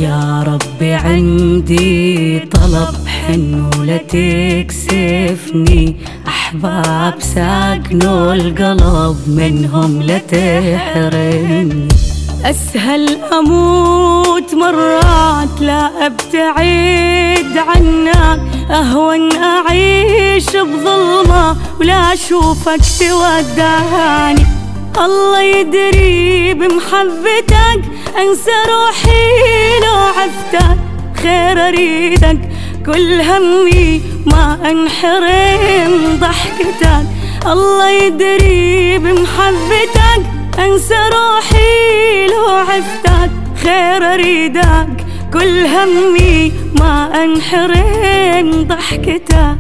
يا ربي عندي طلب حن ولا تكسفني، أحباب ساكنوا القلب منهم لا تحرمني. أسهل أموت مرات لا أبتعد عنك، أهون أعيش بظلمة ولا أشوفك تودعني. الله يدري بمحبتك أنسى روحي لو عفتك، خير أريدك كل همي ما أنحرم ضحكتك. الله يدري بمحبتك أنسى روحي لو عفتك، خير أريدك كل همي ما أنحرم ضحكتك.